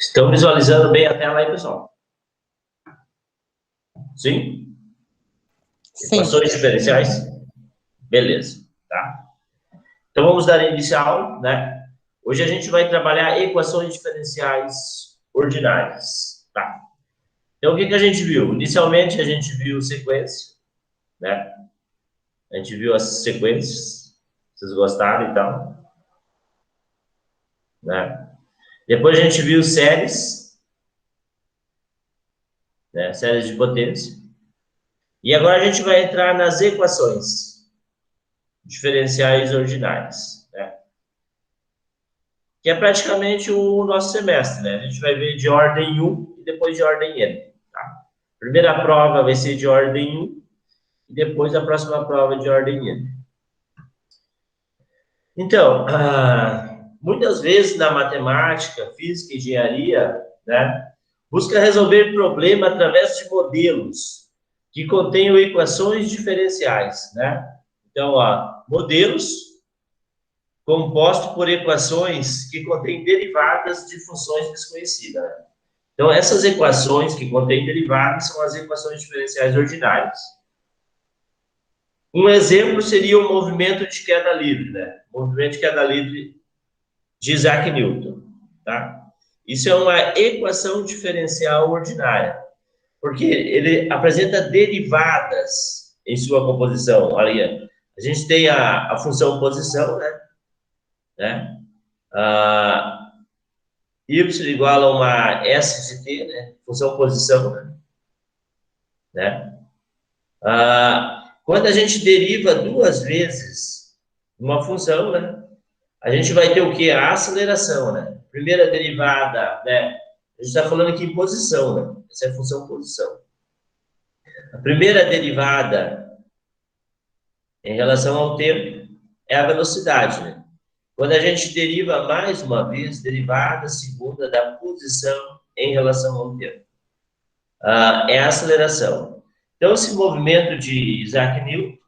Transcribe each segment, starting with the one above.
Estão visualizando bem a tela aí, pessoal? Sim? Sim. Equações diferenciais? Beleza, tá? Então, vamos dar início à aula, né? Hoje a gente vai trabalhar equações diferenciais ordinárias, tá? Então, o que a gente viu? Inicialmente, a gente viu sequência, né? A gente viu as sequências. Vocês gostaram, então? Né? Depois a gente viu séries, né? Séries de potência. E agora a gente vai entrar nas equações diferenciais ordinárias, né? Que é praticamente o nosso semestre, né? A gente vai ver de ordem 1 e depois de ordem N, tá? Primeira prova vai ser de ordem 1 e depois a próxima prova de ordem N. Então, muitas vezes na matemática, física e engenharia, né, busca resolver problema através de modelos que contenham equações diferenciais, né? Então, modelos composto por equações que contêm derivadas de funções desconhecidas. Então, essas equações que contêm derivadas são as equações diferenciais ordinárias. Um exemplo seria o movimento de queda livre, né? O movimento de queda livre de Isaac Newton, tá? Isso é uma equação diferencial ordinária, porque ele apresenta derivadas em sua composição. Olha, a gente tem a função posição, né? Y igual a uma S de t, né? Função posição, né? Quando a gente deriva duas vezes uma função, né? A gente vai ter o quê? A aceleração, né? Primeira derivada, né? A gente está falando aqui em posição, né? Essa é a função posição. A primeira derivada em relação ao tempo é a velocidade, né? Quando a gente deriva mais uma vez, derivada segunda da posição em relação ao tempo. É a aceleração. Então, esse movimento de Isaac Newton,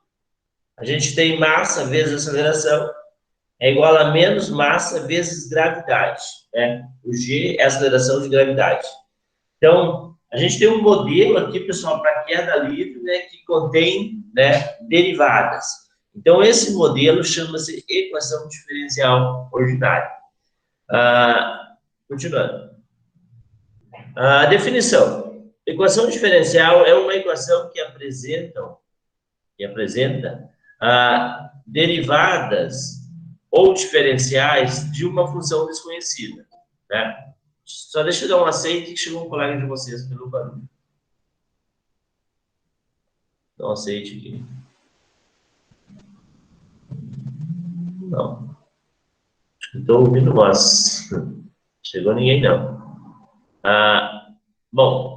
a gente tem massa vezes aceleração, é igual a menos massa vezes gravidade, né? O G é a aceleração de gravidade. Então, a gente tem um modelo aqui, pessoal, para queda livre, né, que contém, né, derivadas. Então, esse modelo chama-se equação diferencial ordinária. Continuando. A definição. Equação diferencial é uma equação que apresenta derivadas ou diferenciais de uma função desconhecida, né? Só deixa eu dar um aceite que chegou um colega de vocês pelo barulho. Dá um aceite aqui. Não. Estou ouvindo voz. Chegou ninguém, não. Bom.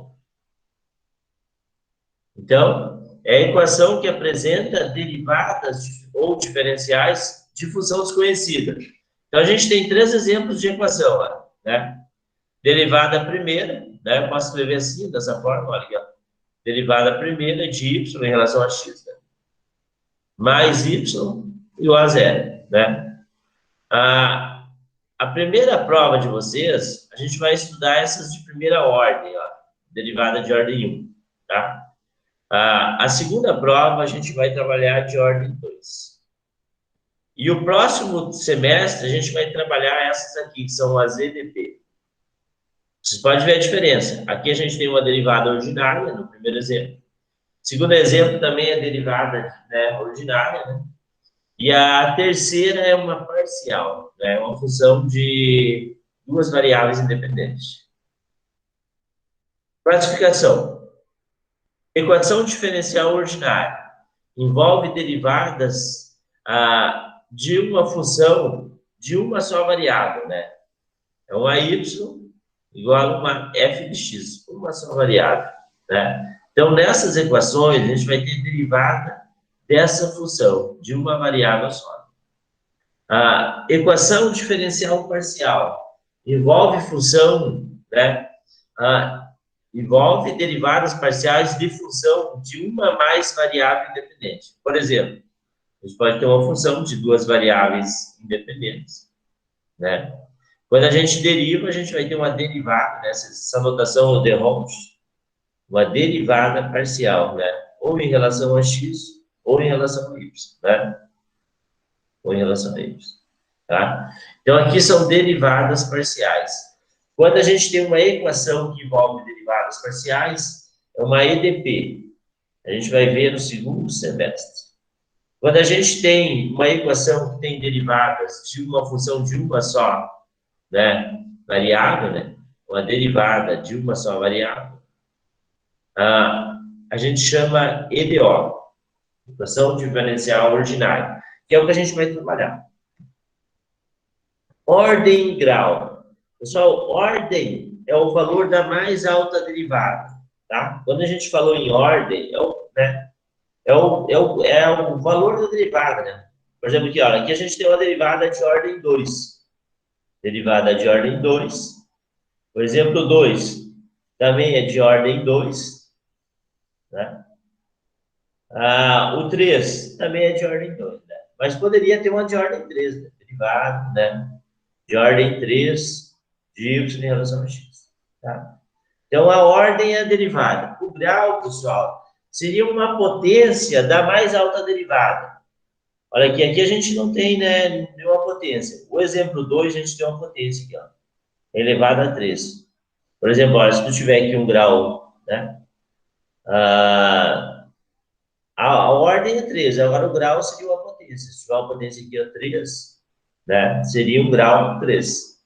Então, é a equação que apresenta derivadas ou diferenciais de função desconhecida. Então, a gente tem três exemplos de equação, né? Derivada primeira, né? Eu posso escrever assim, dessa forma, olha aqui, ó. Derivada primeira de y em relação a x, né? Mais y igual a zero, né? A primeira prova de vocês, a gente vai estudar essas de primeira ordem, ó, derivada de ordem 1, tá? A segunda prova, a gente vai trabalhar de ordem 2. E o próximo semestre, a gente vai trabalhar essas aqui, que são as EDP. Vocês podem ver a diferença. Aqui a gente tem uma derivada ordinária, no primeiro exemplo. Segundo exemplo também é derivada, né, ordinária, né? E a terceira é uma parcial, né? Uma função de duas variáveis independentes. Classificação. Equação diferencial ordinária. Envolve derivadas de uma função de uma só variável, né? É uma y igual a uma f de x, uma só variável, né? Então, nessas equações, a gente vai ter derivada dessa função, de uma variável só. A equação diferencial parcial envolve função, né? Envolve derivadas parciais de função de uma mais variável independente. Por exemplo, a gente pode ter uma função de duas variáveis independentes, né? Quando a gente deriva, a gente vai ter uma derivada, né? Essa notação eu derroto, uma derivada parcial, né? Ou em relação a x, ou em relação a y, né? Ou em relação a y, tá? Então, aqui são derivadas parciais. Quando a gente tem uma equação que envolve derivadas parciais, é uma EDP. A gente vai ver no segundo semestre. Quando a gente tem uma equação que tem derivadas de uma função de uma só, né, variável, né, uma derivada de uma só variável, a gente chama EDO, equação diferencial ordinária, que é o que a gente vai trabalhar. Ordem e grau. Pessoal, ordem é o valor da mais alta derivada, tá? Quando a gente falou em ordem, é o valor da derivada, né? Por exemplo, aqui, olha, aqui a gente tem uma derivada de ordem 2. Derivada de ordem 2. Por exemplo, 2 também é de ordem 2, né? O 3 também é de ordem 2, né? Mas poderia ter uma de ordem 3, né? Derivada, né? De ordem 3 de y em relação a x, tá? Então, a ordem é a derivada. O grau, pessoal, seria uma potência da mais alta derivada. Olha aqui a gente não tem, né, nenhuma potência. O exemplo 2, a gente tem uma potência aqui, ó, elevada a 3. Por exemplo, olha, se tu tiver aqui um grau, né, a ordem é 3, agora o grau seria uma potência. Se tiver uma potência aqui, ó, 3, né, seria um grau 3.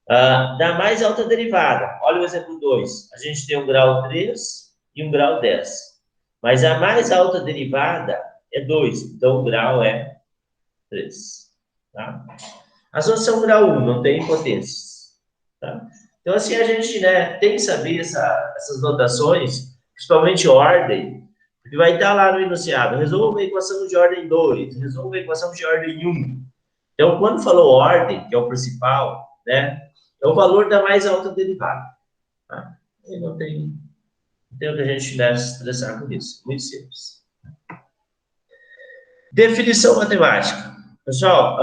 Da mais alta derivada, olha o exemplo 2, a gente tem um grau 3 e um grau 10. Mas a mais alta derivada é 2, então o grau é 3. Tá? A solução grau 1 não tem potências. Tá? Então, assim, a gente, né, tem que saber essas notações, principalmente ordem, porque vai estar lá no enunciado. Resolva a equação de ordem 2, resolva a equação de ordem 1. Então, quando falou ordem, que é o principal, né, é o valor da mais alta derivada. Tá? E não tem o que a gente deve se estressar com isso. Muito simples. Definição matemática. Pessoal,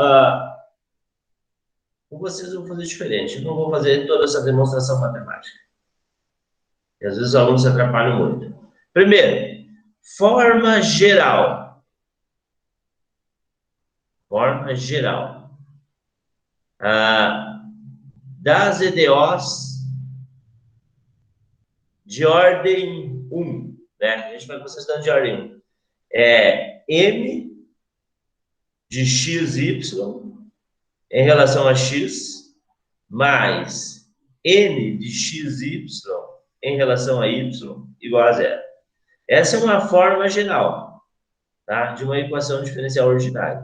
com vocês eu vou fazer diferente. Eu não vou fazer toda essa demonstração matemática. E às vezes os alunos se atrapalham muito. Primeiro, forma geral. Forma geral. Das EDOs de ordem 1. Né? A gente vai vocês dando de ordem 1. M de xy em relação a x mais n de xy em relação a y igual a zero. Essa é uma forma geral, tá? De uma equação diferencial ordinária.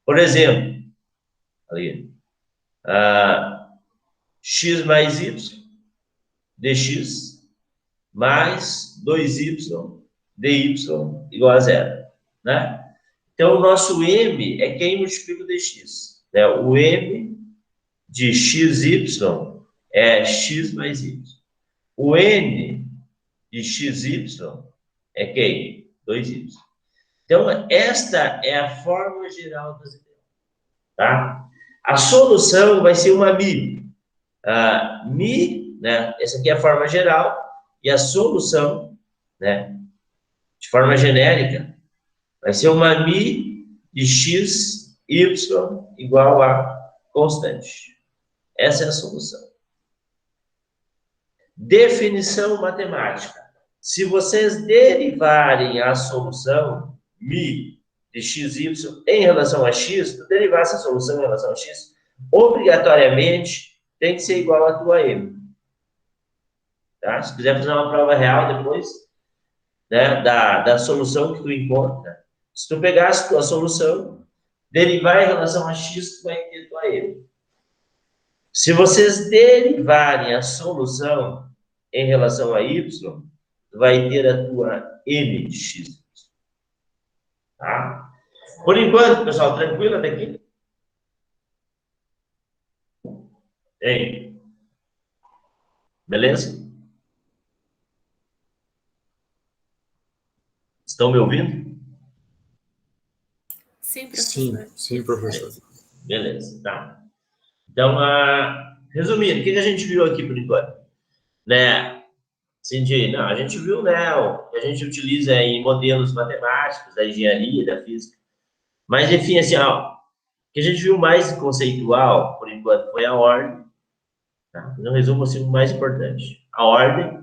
Por exemplo, ali, x mais y dx mais 2y dy igual a zero, né? Então, o nosso m é quem multiplica o dx. Né? O m de xy é x mais y. O n de xy é quem? 2y. Então, esta é a forma geral das ideias. Tá? A solução vai ser uma mi. Mi, né? Essa aqui é a forma geral. E a solução, né? De forma genérica, vai ser uma mi de x, y igual a constante. Essa é a solução. Definição matemática. Se vocês derivarem a solução mi de xy em relação a x, tu derivar essa solução em relação a x, obrigatoriamente tem que ser igual a tua m. Tá? Se quiser fazer uma prova real depois, né, da solução que tu encontra, se tu pegar a tua solução, derivar em relação a x, tu vai ter tua m. Se vocês derivarem a solução em relação a y, tu vai ter a tua m de x. Tá? Por enquanto, pessoal, tranquilo até aqui? Ei, beleza? Estão me ouvindo? Sim, professor. Sim, professor. Beleza, tá. Então, resumindo, o que a gente viu aqui por enquanto? Né? Não, a gente viu, né, o que a gente utiliza em modelos matemáticos, da engenharia, da física. Mas, enfim, assim, ó, o que a gente viu mais conceitual, por enquanto, foi a ordem. Tá? No resumo, assim, o mais importante. A ordem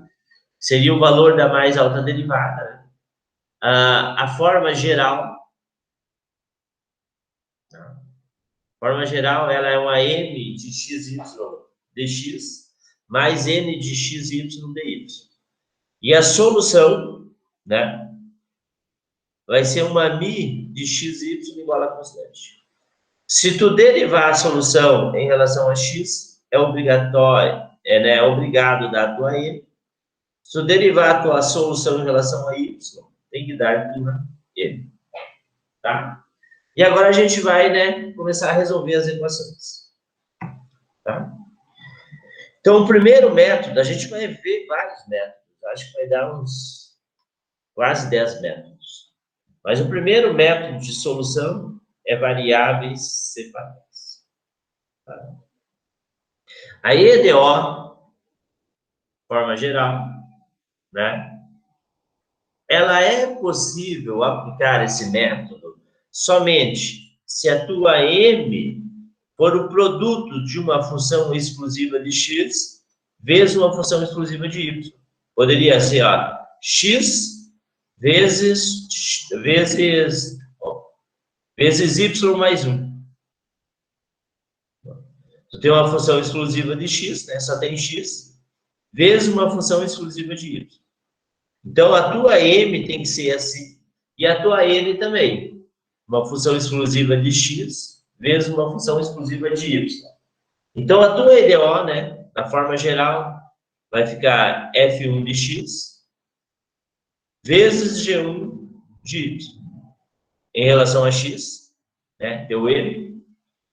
seria o valor da mais alta derivada. Né? A forma geral, tá? A forma geral, ela é uma m de xy dx mais n de xy dy. E a solução, né, vai ser uma mi de xy igual a constante. Se tu derivar a solução em relação a x, é obrigatório, né, obrigado dar a tua m. Se tu derivar a tua solução em relação a y, tem que dar tua m. Tá? E agora a gente vai, né, começar a resolver as equações. Tá? Então, o primeiro método, a gente vai ver vários métodos. Acho que vai dar uns quase 10 métodos. Mas o primeiro método de solução é variáveis separadas. Tá? A EDO, forma geral, né? Ela é possível aplicar esse método somente se a tua M for o produto de uma função exclusiva de x vezes uma função exclusiva de y. Poderia ser, ó, x vezes y mais 1. Tu tem uma função exclusiva de x, né? Só tem x, vezes uma função exclusiva de y. Então, a tua m tem que ser assim, e a tua n também. Uma função exclusiva de x, vezes uma função exclusiva de y. Então, a tua EDO, né, na forma geral, vai ficar f1 de x, vezes g1 de y. Em relação a x, né, teu m,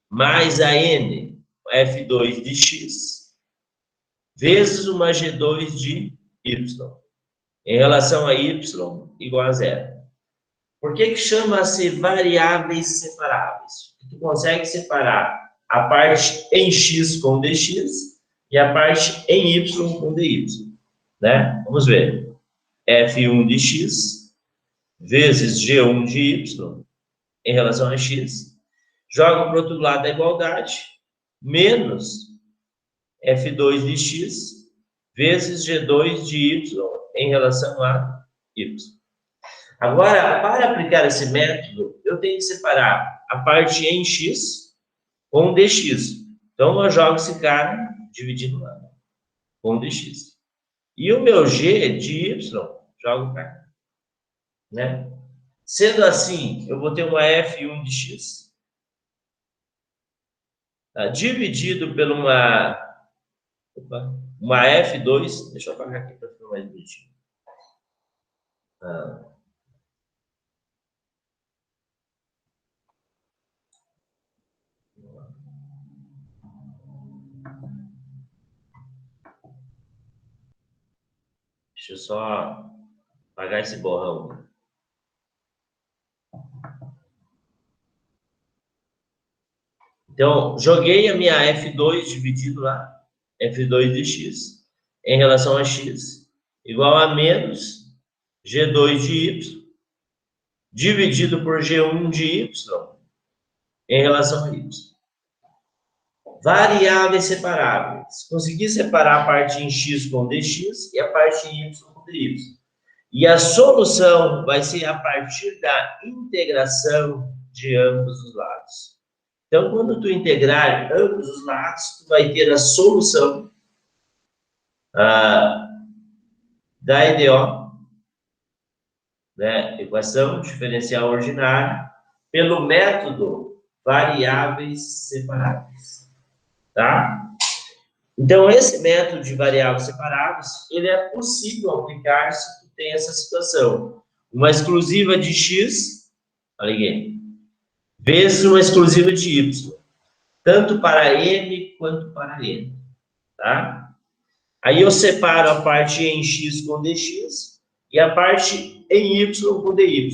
mais a n, f2 de x, vezes uma g2 de y. Em relação a y, igual a zero. Por que chama-se variáveis separáveis? Porque tu consegue separar a parte em x com dx e a parte em y com dy. Né? Vamos ver. f1 de x vezes g1 de y em relação a x. Joga para o outro lado da igualdade. Menos f2 de x vezes g2 de y em relação a y. Agora, para aplicar esse método, eu tenho que separar a parte em x com dx. Então, eu jogo esse cara dividindo lá, com dx. E o meu g de y, jogo para cá. Né? Sendo assim, eu vou ter uma f1 de x, tá? Dividido por uma f2, deixa eu apagar aqui para ficar mais bonitinho. Deixa eu só apagar esse borrão. Então, joguei a minha f2 dividido lá, f2 de x, em relação a x, igual a menos g2 de y, dividido por g1 de y, em relação a y. Variáveis separáveis. Consegui separar a parte em x com dx e a parte em y com dy. E a solução vai ser a partir da integração de ambos os lados. Então, quando tu integrar ambos os lados, tu vai ter a solução da EDO, né, equação diferencial ordinária, pelo método variáveis separáveis. Tá? Então, esse método de variáveis separáveis, ele é possível aplicar se tu tem essa situação. Uma exclusiva de x, olha aqui, vezes uma exclusiva de y, tanto para m quanto para n. Tá? Aí eu separo a parte em x com dx e a parte em y com dy.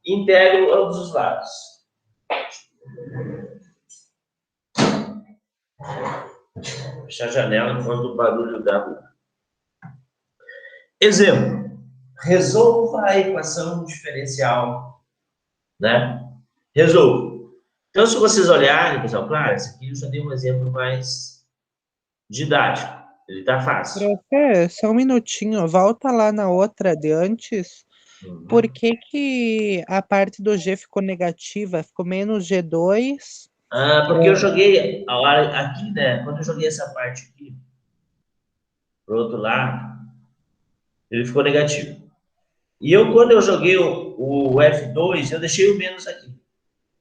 Integro ambos os lados. Fechar a janela por causa do barulho da rua. Exemplo. Resolva a equação diferencial, né? Resolva. Então, se vocês olharem, pessoal, claro, esse aqui eu já dei um exemplo mais didático. Ele está fácil. Profe, só um minutinho, volta lá na outra de antes. Por que a parte do G ficou negativa? Ficou menos G2? Porque eu joguei a hora aqui, né? Quando eu joguei essa parte aqui pro outro lado, ele ficou negativo. E eu, quando eu joguei o F2, eu deixei o menos aqui.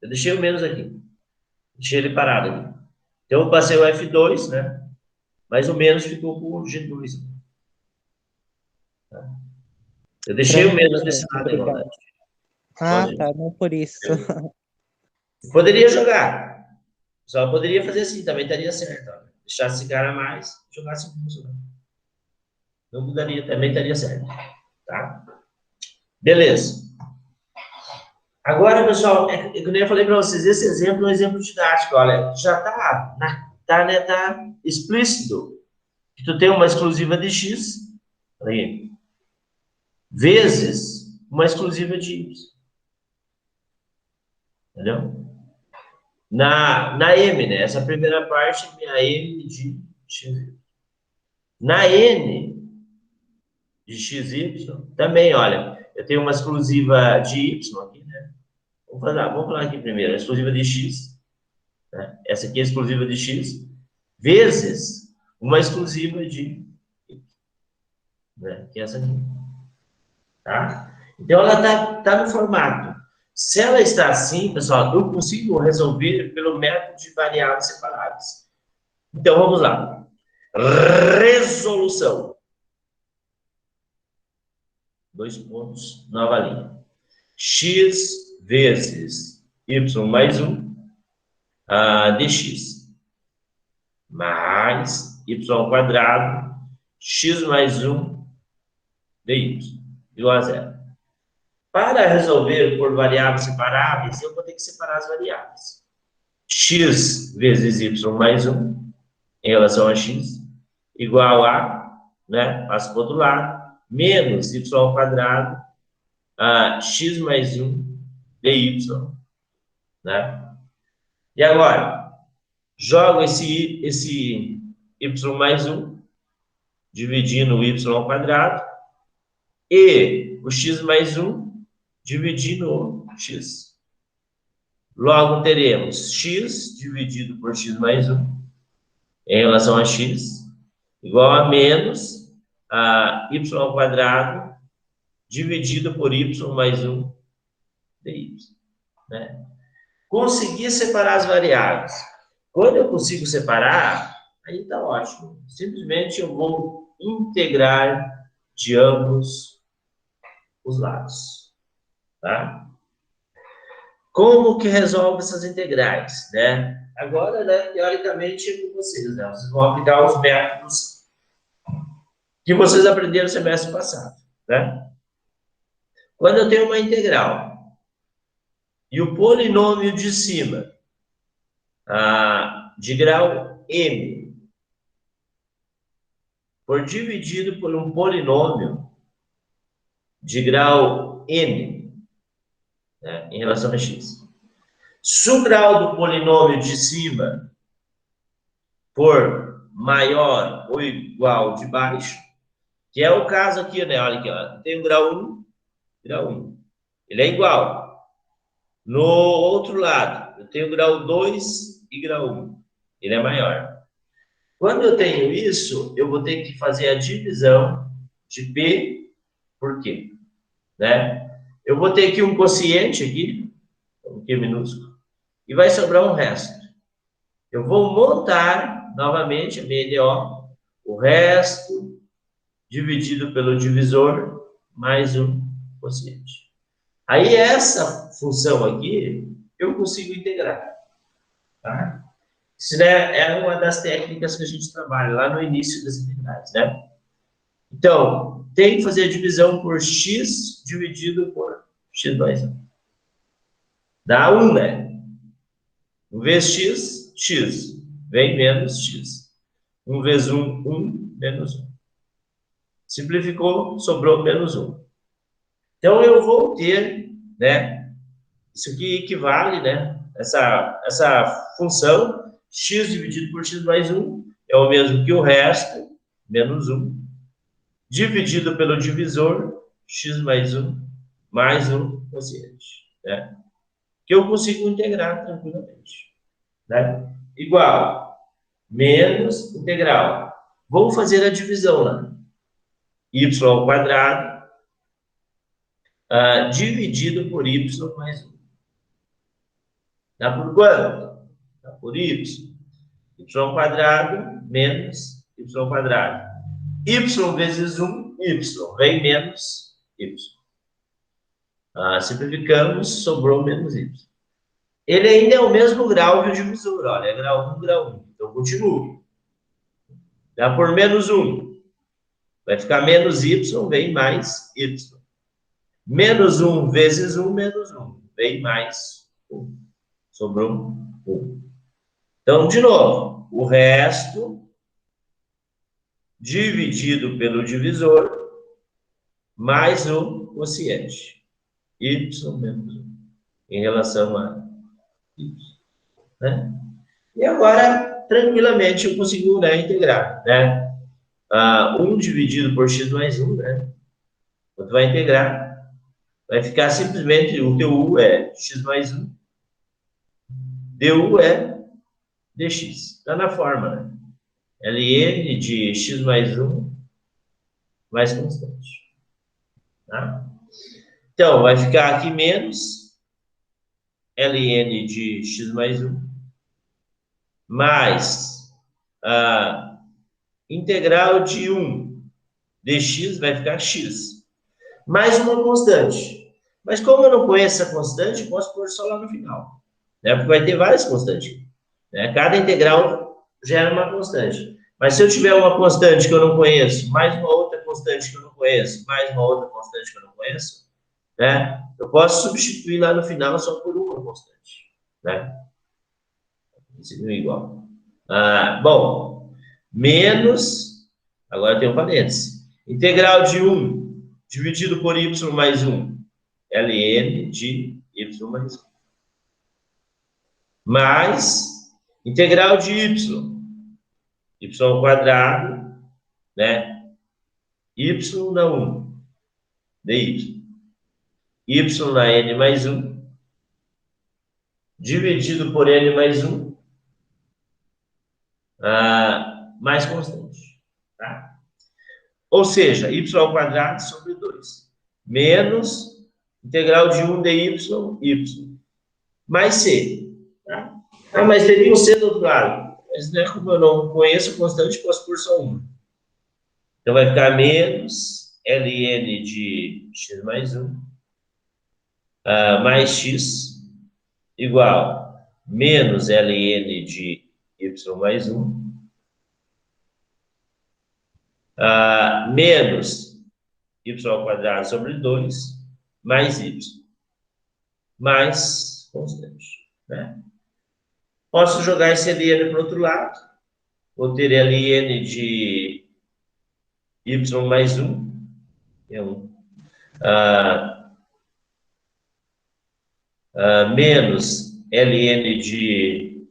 Eu deixei o menos aqui. Deixei ele parado aqui. Então, eu passei o F2, né? Mas o menos ficou com o G2. Tá? Eu deixei o menos desse lado da Obrigado. igualdade. Ah, tá, não por isso. Poderia jogar. Só poderia fazer assim, também estaria certo. Ó. Deixasse esse cara a mais, jogasse o menos. Não mudaria, também estaria certo. Tá? Beleza. Agora, pessoal, como eu falei para vocês, esse exemplo é um exemplo didático. Olha, já tá explícito que tu tem uma exclusiva de x, aí, vezes uma exclusiva de y. Entendeu? Na M, né? Essa primeira parte é minha M de x. Na N de xy, também, olha, eu tenho uma exclusiva de y aqui, né? Vamos falar aqui primeiro, a exclusiva de x, né? Essa aqui é a exclusiva de x, vezes uma exclusiva de y, né? Que é essa aqui, tá? Então, ela tá no formato. Se ela está assim, pessoal, eu consigo resolver pelo método de variáveis separáveis. Então, vamos lá. Resolução. 2 pontos, nova linha. X vezes y mais 1 dx mais y quadrado x mais 1 dy igual a zero. Para resolver por variáveis separáveis, eu vou ter que separar as variáveis. X vezes y mais 1 em relação a x igual a, né, passo para o outro lado, menos y quadrado x mais 1 dy, né? E agora, jogo esse y mais 1, dividindo o y ao quadrado, e o x mais 1, dividindo o x. Logo, teremos x dividido por x mais 1, em relação a x, igual a menos y ao quadrado, dividido por y mais 1 dy. Né? Conseguir separar as variáveis. Quando eu consigo separar, aí está ótimo. Simplesmente eu vou integrar de ambos os lados. Tá? Como que resolve essas integrais? Né? Agora, né, teoricamente, é com vocês. Né? Vocês vão aplicar os métodos que vocês aprenderam no semestre passado. Né? Quando eu tenho uma integral e o polinômio de cima de grau m for dividido por um polinômio de grau n, né, em relação a x. Se o grau do polinômio de cima for maior ou igual de baixo, que é o caso aqui, né? Olha aqui, ó. Tem o grau 1, grau 1. Ele é igual. No outro lado, eu tenho o grau 2 e grau 1. Ele é maior. Quando eu tenho isso, eu vou ter que fazer a divisão de P por Q, né? Eu vou ter aqui um quociente aqui, um Q minúsculo, e vai sobrar um resto. Eu vou montar novamente a minha EDO, o resto dividido pelo divisor mais um quociente. Aí essa função aqui eu consigo integrar, tá? Isso, né, é uma das técnicas que a gente trabalha lá no início das integrais, né? Então, tem que fazer a divisão por x dividido por x mais 1. Dá 1, né? 1 vezes x, x. vem menos x. 1 vezes 1, 1, menos 1. Simplificou, sobrou menos 1. Então, eu vou ter, né? Isso aqui equivale, né? Essa função, x dividido por x mais 1, é o mesmo que o resto, menos 1, dividido pelo divisor, x mais 1 quociente, né? Que eu consigo integrar tranquilamente, né? Igual, menos integral. Vamos fazer a divisão lá. Y ao quadrado, dividido por y mais 1. Dá por quanto? Dá por y. Y ao quadrado menos y ao quadrado. Y vezes 1, y. Vem menos y. Simplificamos, sobrou menos y. Ele ainda é o mesmo grau que o divisor. Olha, é grau 1, grau 1. Então, continuo. Dá por menos 1. Vai ficar menos y, vem mais y. Menos 1 vezes 1, menos 1. Vem mais 1. Sobrou 1. Então, de novo, o resto dividido pelo divisor mais o quociente. Y menos 1. Em relação a y. Né? E agora, tranquilamente, eu consigo, né, integrar. Né? 1 dividido por x mais 1, né? Quando vai integrar, vai ficar simplesmente, o du é x mais 1, du é dx. Está na forma, né? ln de x mais 1 mais constante. Tá? Então, vai ficar aqui menos ln de x mais 1 mais a integral de 1 dx vai ficar x. Mais uma constante. Mas como eu não conheço essa constante, posso pôr só lá no final. Né? Porque vai ter várias constantes. Né? Cada integral gera uma constante. Mas se eu tiver uma constante que eu não conheço, mais uma outra constante que eu não conheço, mais uma outra constante que eu não conheço, né? Eu posso substituir lá no final só por uma constante. Né? Isso é igual. Bom, menos, agora tem um parênteses. Integral de 1 dividido por y mais 1, ln de y mais 1. Mais integral de y ao quadrado, né? Y na 1, dy. Y na n mais 1, dividido por n mais 1, mais constante. Tá? Ou seja, y ao quadrado sobre 2, menos integral de 1 dy, y, mais c. Tá? Mas teria um c do outro lado. Mas, né, como eu não conheço constante, posso pôr só uma. Então, vai ficar menos ln de x mais 1 mais x igual menos ln de y mais 1 menos y ao quadrado sobre 2 mais y mais constante. Né? Posso jogar esse ln para o outro lado. Vou ter ln de y mais 1, é 1, menos ln de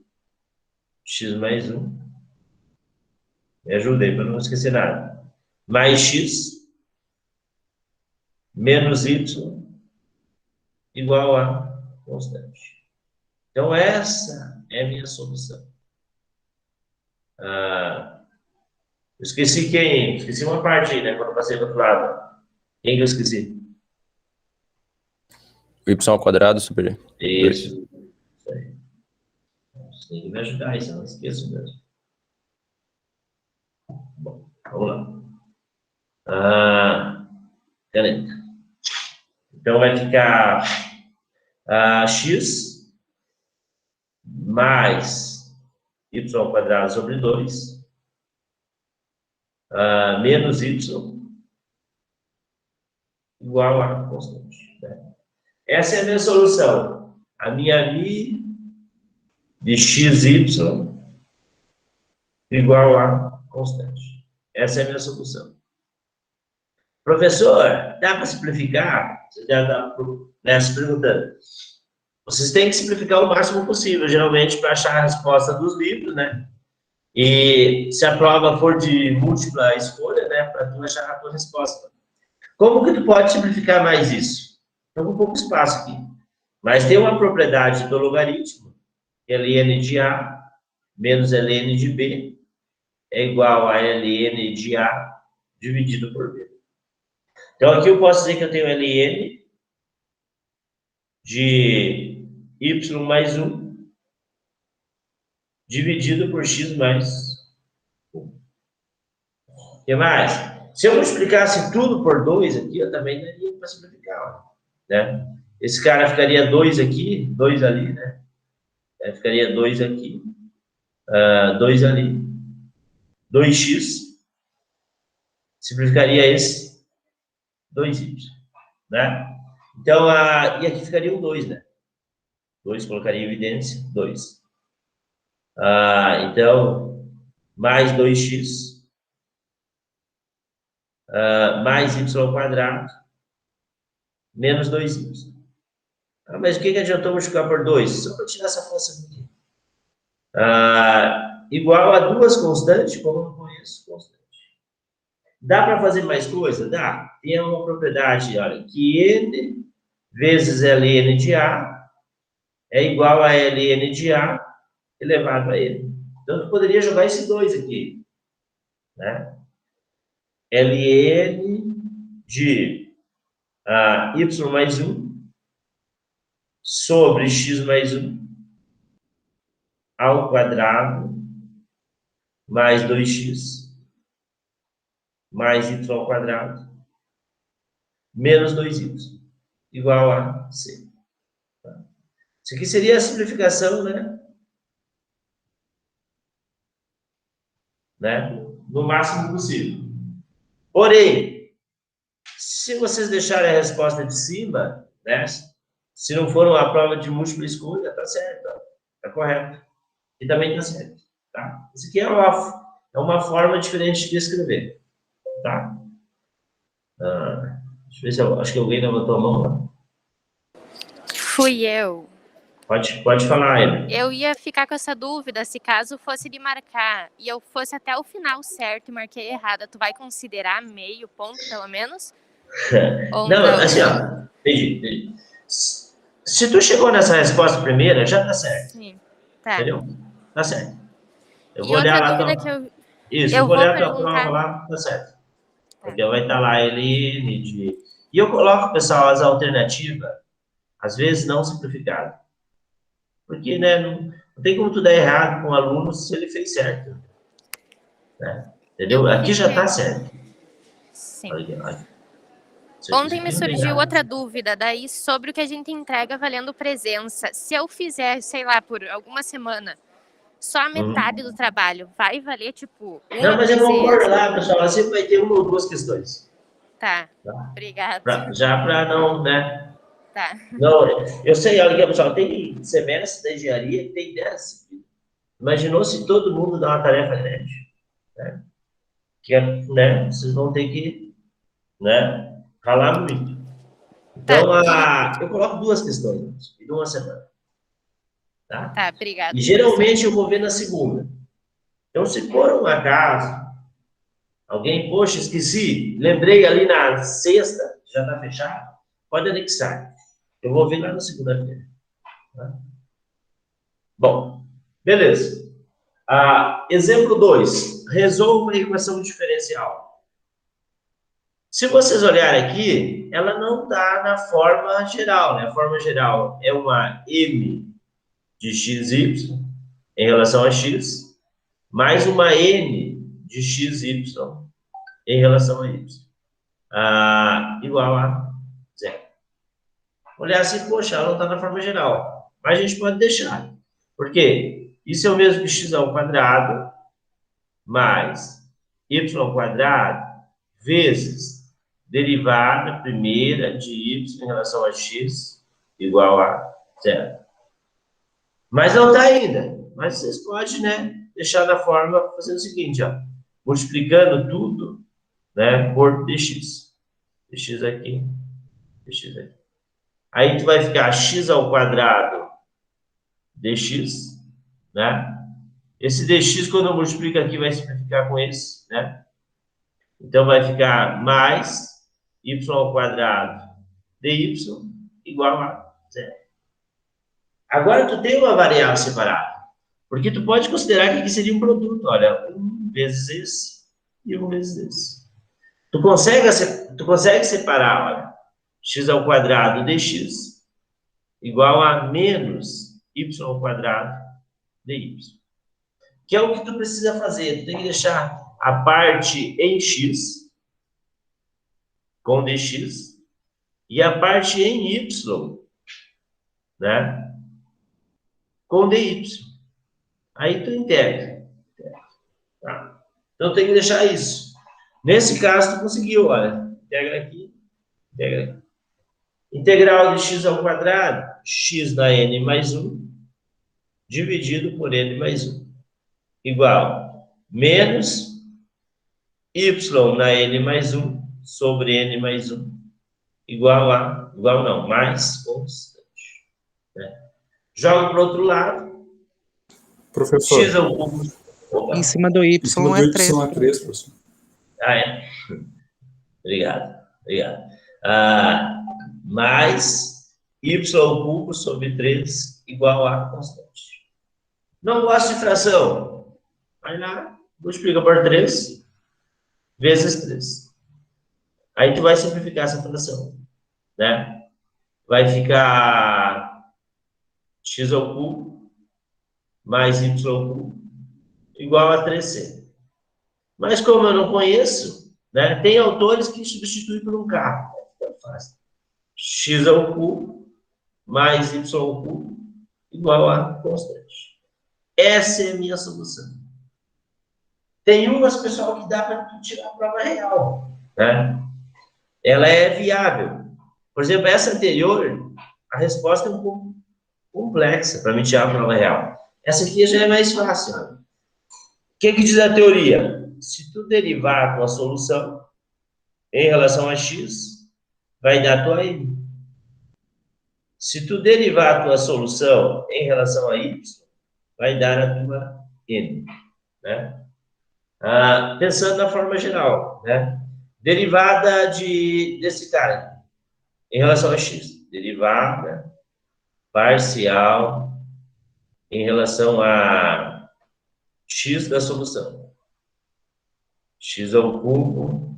x mais 1. Me ajudei para não esquecer nada. Mais x menos y igual a constante. Então, essa é a minha solução. Esqueci quem? Esqueci uma parte aí, né? Quando eu passei do outro lado. Quem que eu esqueci? O y ao quadrado sobre 2. Isso aí. Você tem que me ajudar, isso eu não esqueço mesmo. Bom, vamos lá. Caneta. Então, vai ficar x mais y ao quadrado sobre 2 menos y igual a constante. Né? Essa é a minha solução. A minha mi de xy igual a constante. Essa é a minha solução. Professor, dá para simplificar? Você já está se perguntando. Vocês têm que simplificar o máximo possível, geralmente, para achar a resposta dos livros, né? E se a prova for de múltipla escolha, né, para tu achar a tua resposta. Como que tu pode simplificar mais isso? Estou com pouco espaço aqui. Mas tem uma propriedade do logaritmo, ln de A menos ln de B é igual a ln de A dividido por B. Então, aqui eu posso dizer que eu tenho ln de y mais 1 dividido por x mais 1. O que mais? Se eu multiplicasse tudo por 2 aqui, eu também daria para simplificar, né? Esse cara ficaria 2 aqui, 2 ali, né? Ficaria 2 aqui, 2 ali, 2x, simplificaria esse, 2y, né? Então, e aqui ficaria um 2, né? 2, colocaria em evidência, 2. Então, mais 2x, mais y quadrado, menos 2y. Mas o que adiantou multiplicar por 2? Só para tirar essa força aqui. Igual a duas constantes, como eu não conheço constante. Dá para fazer mais coisa? Dá. Tem uma propriedade, olha, que n vezes ln de A é igual a ln de A elevado a n. Então, tu poderia jogar esse 2 aqui, né? ln de y mais 1 sobre x mais 1 ao quadrado mais 2x mais y ao quadrado menos 2y igual a c. Isso aqui seria a simplificação, né? No máximo possível. Porém, se vocês deixarem a resposta de cima, né? Se não for uma prova de múltipla escolha, tá certo, tá correto. E também tá certo, tá? Isso aqui é uma forma diferente de escrever, tá? Deixa eu ver se acho que alguém levantou a mão lá. Fui eu. Pode falar, Amy. Eu ia ficar com essa dúvida, se caso fosse de marcar e eu fosse até o final certo e marquei errada, tu vai considerar meio ponto, pelo menos? Não, assim, ó, entendi. Se tu chegou nessa resposta primeira, já tá certo. Sim, tá. Entendeu? Tá certo. Eu E vou olhar outra lá. dúvida que eu... Isso, eu vou olhar a tua perguntar... prova lá, tá certo. Tá. Porque vai estar lá ln de... E eu coloco, pessoal, as alternativas, às vezes não simplificado. Porque, né, não tem como tu dar errado com o aluno se ele fez certo. Né? Entendeu? Aqui já tá certo. Sim. Olha. Ontem me surgiu outra dúvida, daí sobre o que a gente entrega valendo presença. Se eu fizer, sei lá, por alguma semana, só a metade do trabalho, vai valer, tipo, uma Não, mas eu presença? vou pôr lá, pessoal. Sempre vai ter uma ou duas questões. Tá. Obrigada. Já para não, né? Tá. Não, eu sei, olha aqui, pessoal, tem semestre da engenharia que tem 10 disciplinas. Imaginou se todo mundo dá uma tarefa grande, né? Que, né, vocês vão ter que, né, ralar muito. Então, eu coloco duas questões em uma semana. Tá, obrigada. E geralmente eu vou ver na segunda. Então, se por um acaso, alguém, poxa, esqueci, lembrei ali na sexta, já está fechado, pode anexar. Eu vou ver lá na segunda-feira. Tá? Bom, beleza. Exemplo 2. Resolva uma equação diferencial. Se vocês olharem aqui, ela não está na forma geral, né? A forma geral é uma m de xy em relação a x, mais uma n de xy em relação a y. Igual a zero. Olhar assim, poxa, ela não está na forma geral. Mas a gente pode deixar. Por quê? Isso é o mesmo que x ao quadrado mais y ao quadrado vezes derivada primeira de y em relação a x igual a zero. Mas não está ainda. Mas vocês podem, né, deixar da forma, fazendo o seguinte, ó, multiplicando tudo, né, por dx. Dx aqui, dx aqui. Aí tu vai ficar x ao quadrado dx, né? Esse dx, quando eu multiplico aqui, vai simplificar com esse, né? Então, vai ficar mais y ao quadrado dy igual a zero. Agora, tu tem uma variável separada. Porque tu pode considerar que aqui seria um produto. Olha, 1 vezes esse e 1 vezes esse. Tu consegue separar, olha, x ao quadrado dx igual a menos y ao quadrado dy. Que é o que tu precisa fazer. Tu tem que deixar a parte em x com dx e a parte em y, né, com dy. Aí tu integra. Tá? Então tem que deixar isso. Nesse caso tu conseguiu, olha, integra aqui, integra aqui. Integral de x ao quadrado, x na n mais 1, dividido por n mais 1, igual menos y na n mais 1 sobre n mais 1, igual não, mais constante. Né? Joga para o outro lado. Professor. X ao cubo. Opa. Em cima do y Em cima do é y 3. é 3, professor. Ah, é? Obrigado. Mais y ao cubo sobre 3 igual a constante. Não gosto de fração? Vai lá, multiplica por 3 vezes 3. Aí tu vai simplificar essa fração, né? Vai ficar x ao cubo mais y ao cubo igual a 3c. Mas como eu não conheço, né, tem autores que substituem por um k. É fácil. X ao cubo mais y ao cubo igual a constante. Essa é a minha solução. Tem umas, pessoal, que dá para tirar a prova real, né? Ela é viável. Por exemplo, essa anterior, a resposta é um pouco complexa para me tirar a prova real. Essa aqui já é mais fácil. Né? O que diz a teoria? Se tu derivar a tua solução em relação a x, vai dar a tua n. Se tu derivar a tua solução em relação a y, vai dar a tua n. Né? Pensando na forma geral, né? Derivada desse cara em relação a x. Derivada parcial em relação a x da solução. X ao cubo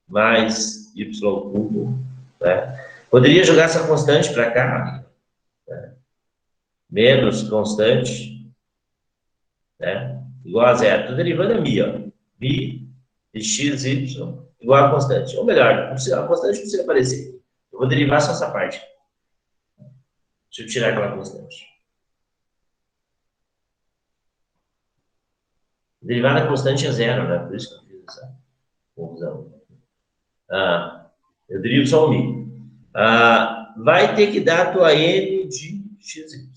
mais y ao cubo. Né? Poderia jogar essa constante para cá. Né? Menos constante. Né? Igual a zero. Estou derivando a mi. Ó. Mi de x, y igual a constante. Ou melhor, a constante não precisa aparecer. Eu vou derivar só essa parte. Deixa eu tirar aquela constante. Derivada constante é zero, né? Por isso que eu fiz essa confusão. Eu derivo só o mi. Vai ter que dar a tua n de xy.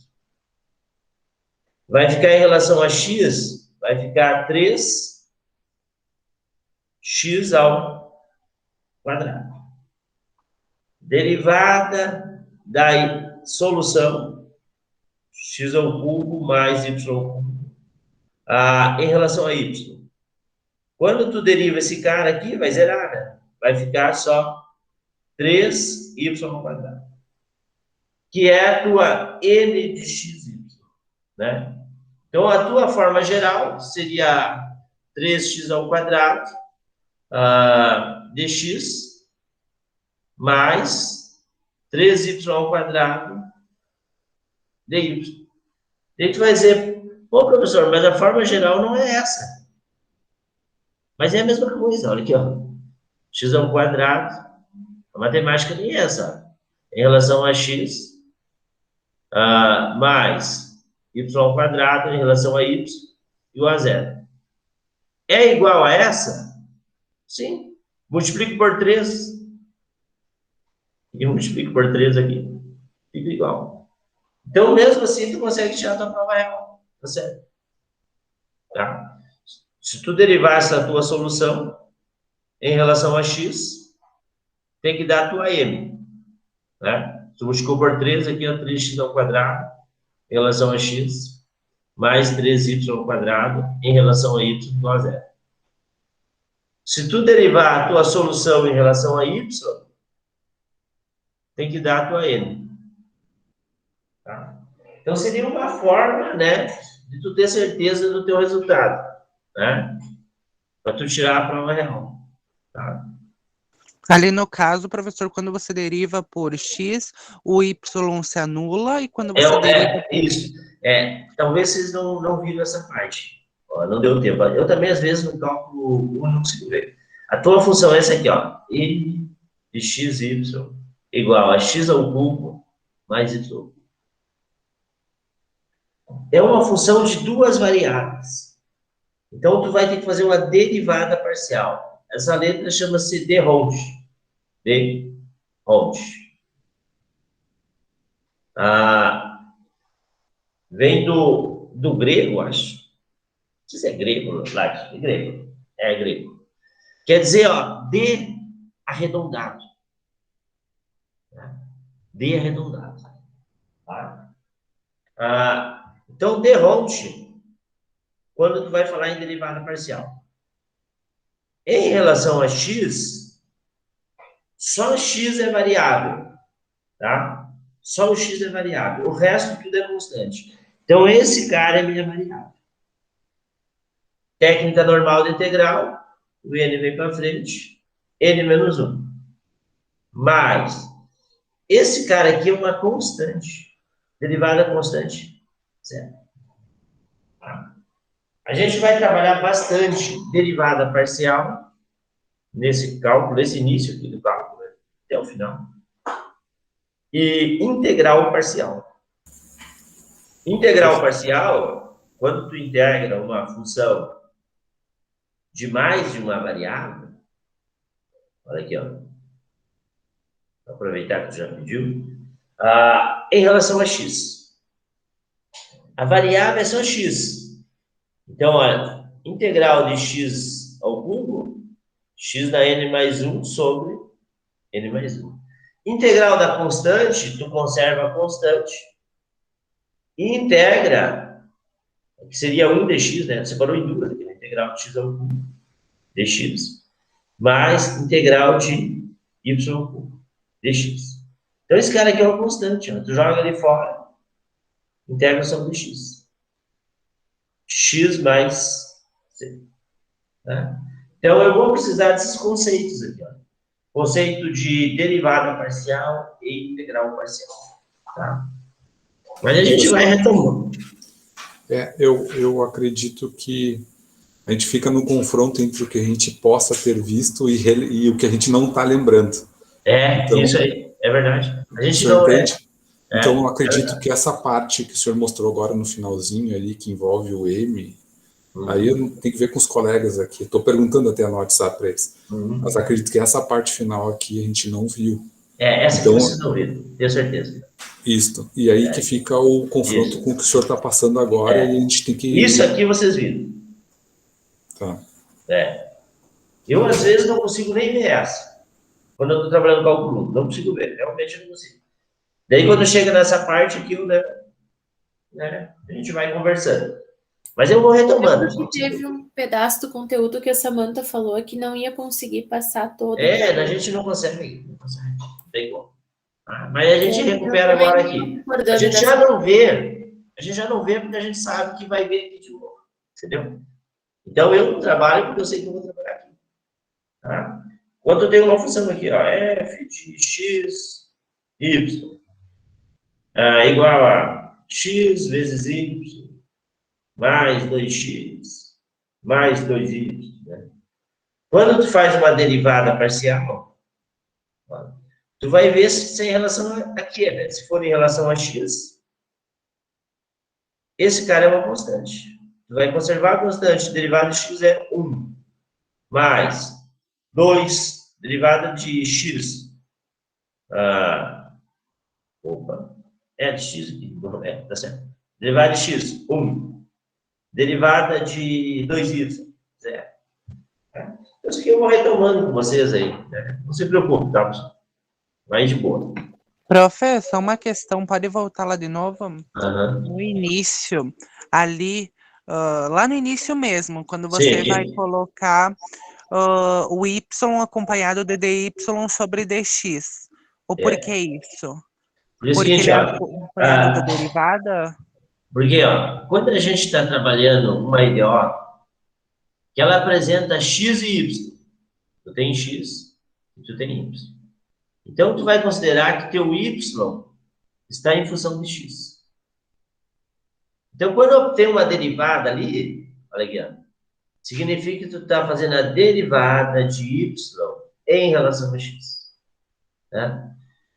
Vai ficar em relação a x, vai ficar 3x ao quadrado. Derivada da solução, x ao cubo mais y ao cubo, em relação a y. Quando tu deriva esse cara aqui, vai zerar, né? Vai ficar só 3y ao quadrado. Que é a tua n de xy, né? Então, a tua forma geral seria 3x ao quadrado dx mais 3y ao quadrado dy. E tu vai dizer, pô, professor, mas a forma geral não é essa. Mas é a mesma coisa, olha aqui, ó. X ao quadrado, a matemática nem é essa. Em relação a x, mais y ao quadrado em relação a y, igual a zero. É igual a essa? Sim. Multiplico por 3. E multiplico por 3 aqui. Fica igual. Então, mesmo assim, tu consegue tirar a tua prova real. Tá certo? tá? Se tu derivar essa tua solução em relação a x, tem que dar a tua m, né? Tu multiplicou por 3, aqui é 3x ao quadrado em relação a x, mais 3y ao quadrado em relação a y igual a 0. Se tu derivar a tua solução em relação a y, tem que dar a tua n. Tá? Então, seria uma forma, né, de tu ter certeza do teu resultado, né? Para tu tirar a prova real. Tá? Ali no caso, professor, quando você deriva por x, o y se anula, e quando você deriva por... Isso. Talvez vocês não viram essa parte. Ó, não deu tempo. Eu também, às vezes, no cálculo 1 não consigo ver. A tua função é essa aqui, ó. N de xy igual a x ao cubo mais y ao cubo. É uma função de duas variáveis. Então, tu vai ter que fazer uma derivada parcial. Essa letra chama-se de Hond. De Hond. Vem do grego, acho. Não sei se é grego, latim. É grego. É grego. Quer dizer, ó, de arredondado. De arredondado. Tá? Então, de Hond, quando tu vai falar em derivada parcial. Em relação a x, só x é variável, tá? Só o x é variável, o resto tudo é constante. Então, esse cara é minha variável. Técnica normal de integral, o n vem para frente, n menos 1. Mas, esse cara aqui é uma constante, derivada constante, certo? A gente vai trabalhar bastante derivada parcial nesse cálculo, nesse início aqui do cálculo, né? Até o final. E integral parcial. Integral parcial, quando tu integra uma função de mais de uma variável, olha aqui, ó. Vou aproveitar que tu já pediu. Em relação a x. A variável é só x. Então, olha, integral de x ao cubo, x da n mais 1 sobre n mais 1. Integral da constante, tu conserva a constante e integra, que seria 1 dx, né? Separou em duas aqui, né? Integral de x ao cubo dx, mais integral de y ao cubo dx. Então, esse cara aqui é uma constante, ó. Tu joga ali fora, integra sobre x. X mais c. Tá? Então, eu vou precisar desses conceitos aqui, ó. Conceito de derivada parcial e integral parcial. Tá? Mas a gente vai retomando. Eu acredito que a gente fica no confronto entre o que a gente possa ter visto e o que a gente não está lembrando. Então, isso aí, é verdade. A gente não entende. Então, eu acredito que essa parte que o senhor mostrou agora no finalzinho ali, que envolve o M, aí eu tenho que ver com os colegas aqui. Estou perguntando até no WhatsApp para eles. Mas acredito que essa parte final aqui a gente não viu. Essa então, que vocês não viram, tenho certeza. Isso. E aí que fica o confronto com o que o senhor está passando agora e a gente tem que... Isso aqui vocês viram. Tá. Eu, às vezes, não consigo nem ver essa. Quando eu estou trabalhando com cálculo 1, não consigo ver. Realmente eu não consigo. Daí, quando chega nessa parte aqui, a gente vai conversando. Mas eu vou retomando. Teve um pedaço do conteúdo que a Samantha falou que não ia conseguir passar todo. A gente não consegue. Não tem como. Mas a gente recupera agora aqui. A gente já não vê. A gente já não vê porque a gente sabe que vai ver aqui de novo. Entendeu? Então, eu não trabalho porque eu sei que eu vou trabalhar aqui. Tá? Quando eu tenho uma função aqui, ó, f de x, y, igual a x vezes y, mais 2x, mais 2y. Né? Quando tu faz uma derivada parcial, ó, tu vai ver se em relação a quê, né? Se for em relação a x, esse cara é uma constante. Tu vai conservar a constante, derivada de x é 1, mais 2, derivada de x. De x aqui, tá certo. Derivada de x, 1. derivada de 2y, zero. Isso aqui eu vou retomando com vocês aí, né? Não se preocupe, tá, pessoal? Vai de boa. Professor, uma questão, pode voltar lá de novo? Uhum. No início, ali, lá no início mesmo, quando você Sim. vai colocar o y acompanhado de dy sobre dx. O porquê isso? Por isso Porque seguinte, ele é ó, acompanhado da derivada? porque, ó, quando a gente está trabalhando uma IDO, que ela apresenta x e y, tu tem x e tu tem y. Então, tu vai considerar que teu y está em função de x. Então, quando eu tenho uma derivada ali, olha aqui, ó, significa que tu está fazendo a derivada de y em relação a x. Né?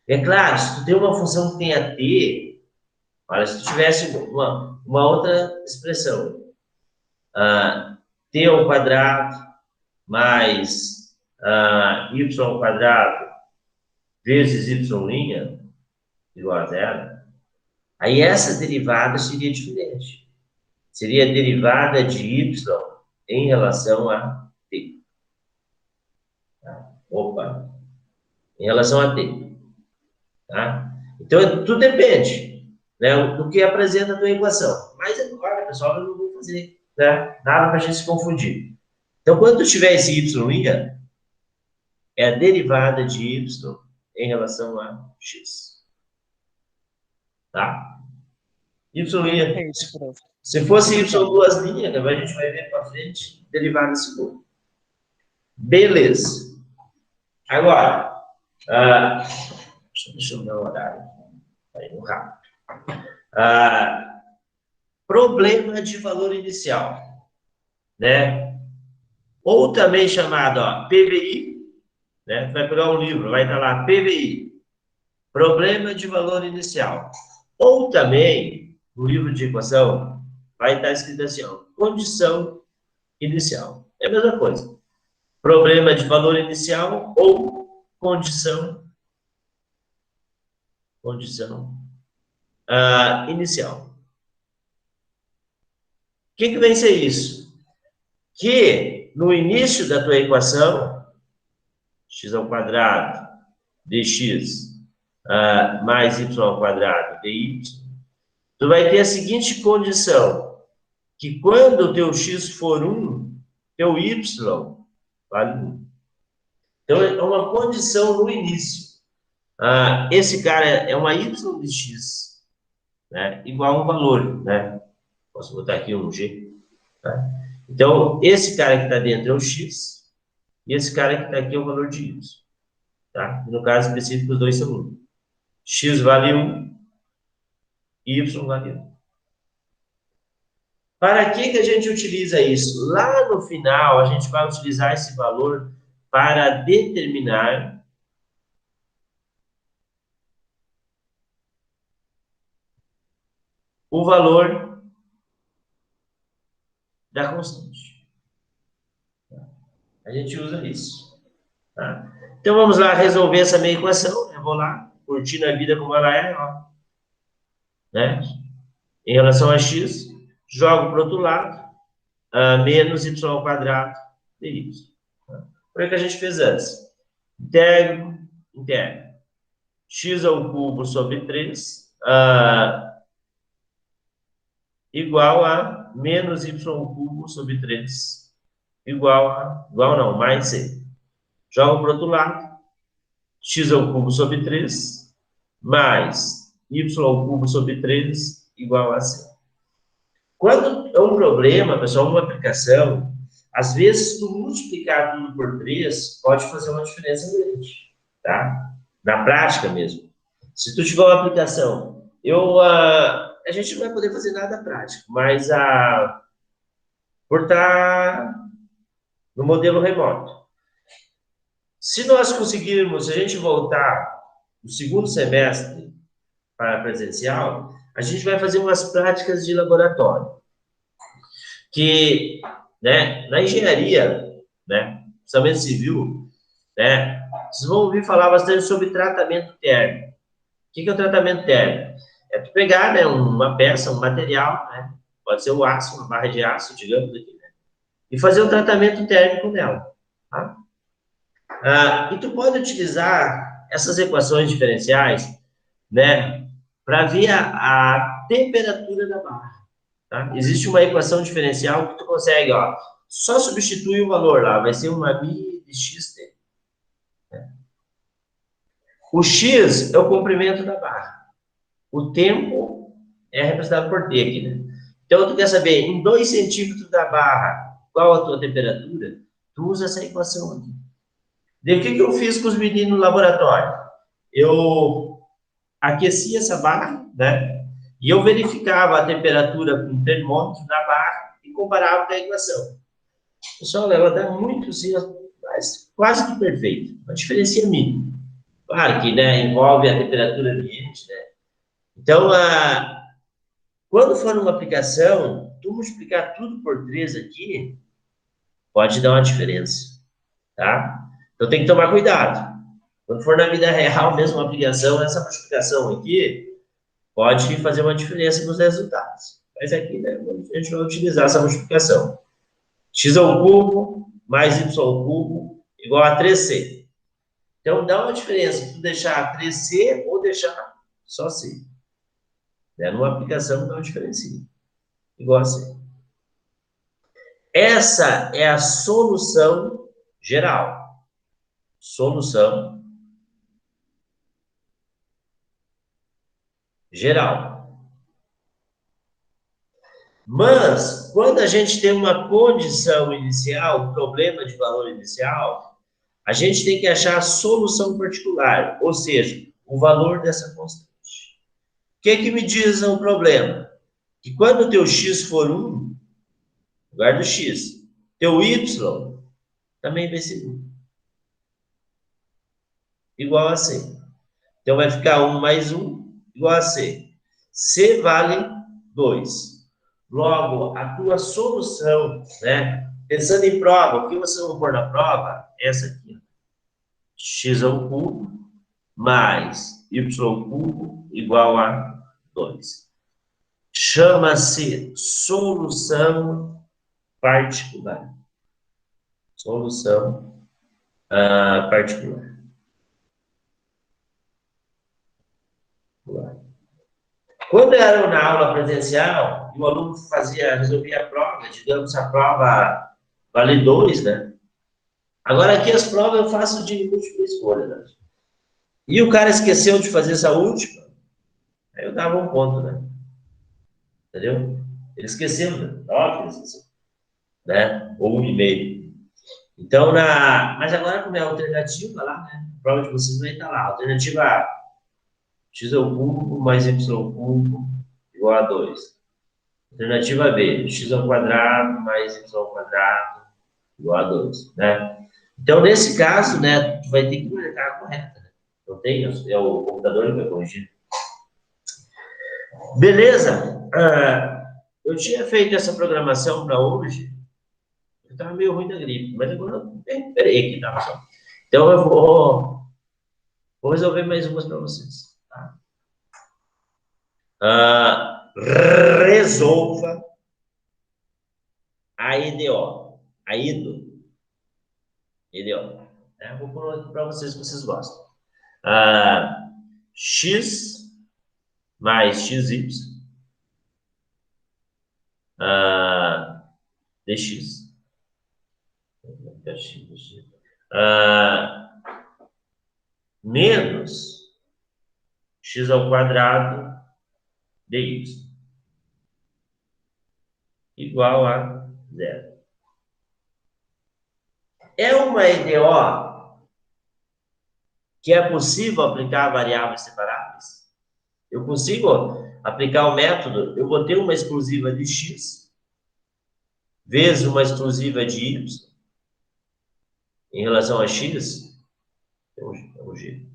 É claro, se tu tem uma função que tenha t, olha, se tu tivesse uma outra expressão, t ao quadrado mais y ao quadrado vezes y' igual a zero, aí essa derivada seria diferente. Seria a derivada de y em relação a t. Opa! Em relação a t. Tá? Então, tudo depende, né, do que apresenta a tua equação. Mas, agora, pessoal, eu não vou fazer, né, nada para a gente se confundir. Então, quando tu tiver esse y', é a derivada de y em relação a x. Tá? Y'. Se fosse y duas linhas, a gente vai ver para frente, derivada segunda. Beleza. Agora, deixa eu dar um horário. Vai no rápido. Problema de valor inicial, né? Ou também chamado, ó, PVI, né? Vai pegar um livro, vai estar lá, PVI, problema de valor inicial. Ou também, no livro de equação, vai estar escrito assim, ó, condição inicial. É a mesma coisa. Problema de valor inicial ou condição inicial. O que vem ser isso? Que no início da tua equação, x ao quadrado dx mais y ao quadrado dy, tu vai ter a seguinte condição, que quando o teu x for 1, teu y vale 1. Então, é uma condição no início. Esse cara é uma y de x, né, igual a um valor, né? Posso botar aqui um g. Tá? Então, esse cara que está dentro é o x, e esse cara que está aqui é o valor de y. Tá? No caso específico, os dois são 1. X vale 1, y vale 1. Para que a gente utiliza isso? Lá no final, a gente vai utilizar esse valor para determinar o valor da constante. A gente usa isso. Tá? Então, vamos lá resolver essa minha equação. Eu vou lá, curtindo a vida como ela é, ó. Né? Em relação a x, jogo para o outro lado, menos y ao quadrado dy. Tá? Foi o que a gente fez antes. Integro. X ao cubo sobre 3 igual a menos y ao cubo sobre 3 igual não, mais c. Jogo para o outro lado, x ao cubo sobre 3 mais y ao cubo sobre 3 igual a c. Quando é um problema, pessoal, uma aplicação, às vezes, tu multiplicar tudo por 3 pode fazer uma diferença grande, tá? Na prática mesmo. Se tu tiver uma aplicação, a gente não vai poder fazer nada prático, mas por estar no modelo remoto. Se nós conseguirmos, se a gente voltar no segundo semestre para presencial, a gente vai fazer umas práticas de laboratório. Que, né, na engenharia, né, principalmente civil, né, vocês vão ouvir falar bastante sobre tratamento térmico. O que é o tratamento térmico? É tu pegar, né, uma peça, um material, né, pode ser o aço, uma barra de aço, digamos aqui, né? E fazer um tratamento térmico nela, tá? E tu pode utilizar essas equações diferenciais, né, para ver a temperatura da barra, tá? Existe uma equação diferencial que tu consegue, ó, só substitui o valor lá, vai ser uma mi de xt. Né? O x é o comprimento da barra. O tempo é representado por t aqui, né? Então, tu quer saber, em 2 centímetros da barra, qual a tua temperatura? Tu usa essa equação aqui. Daí, o que eu fiz com os meninos no laboratório? Eu aqueci essa barra, né? E eu verificava a temperatura com o termômetro da barra e comparava com a equação. Pessoal, ela dá muito, sim, mas quase que perfeito. Uma diferença mínima. Claro que, né, envolve a temperatura ambiente, né? Então, quando for uma aplicação, tu multiplicar tudo por 3 aqui, pode dar uma diferença, tá? Então, tem que tomar cuidado. Quando for na vida real, mesmo uma aplicação, essa multiplicação aqui pode fazer uma diferença nos resultados. Mas aqui, né, a gente vai utilizar essa multiplicação. X ao cubo mais Y ao cubo igual a 3C. Então, dá uma diferença tu deixar 3C ou deixar só C. Né? Numa aplicação, dá uma diferença. Igual a C. Essa é a solução geral. Solução geral. Mas, quando a gente tem uma condição inicial, problema de valor inicial, a gente tem que achar a solução particular, ou seja, o valor dessa constante. O que me diz o problema? Que quando o teu x for 1, no lugar do x, teu y também vai ser 1. Igual a C. Então, vai ficar 1 mais 1 igual a C. C vale 2. Logo, a tua solução, né? Pensando em prova, o que você vai pôr na prova? Essa aqui. X ao cubo mais y ao cubo igual a 2. Chama-se solução particular. Solução particular. Quando era na aula presencial, o aluno resolvia a prova, digamos, a prova vale 2, né? Agora aqui as provas eu faço de múltipla escolha, né? E o cara esqueceu de fazer essa última, aí eu dava 1 ponto, né? Entendeu? Ele esqueceu, né? Óbvio que ele esqueceu. Né? Ou 1,5. Então, mas agora como é a alternativa lá, né? A prova de vocês vai estar lá. Alternativa A. X ao cubo mais y ao cubo igual a 2. Alternativa B, x ao quadrado mais y ao quadrado igual a 2, né? Então, nesse caso, né, tu vai ter que marcar a correta, né? Não tem, é o computador que vai corrigir. Beleza? Eu tinha feito essa programação para hoje, eu estava meio ruim da gripe, mas agora eu recuperei aqui, tá, pessoal? Então, eu vou resolver mais umas para vocês. Resolva a EDO. A EDO. Né? Vou pôr aqui para vocês que vocês gostam. X mais XY dx. Menos x ao quadrado dy igual a 0. É uma EDO que é possível aplicar variáveis separáveis? Eu consigo aplicar o método, eu vou ter uma exclusiva de x vezes uma exclusiva de y em relação a x, é um g.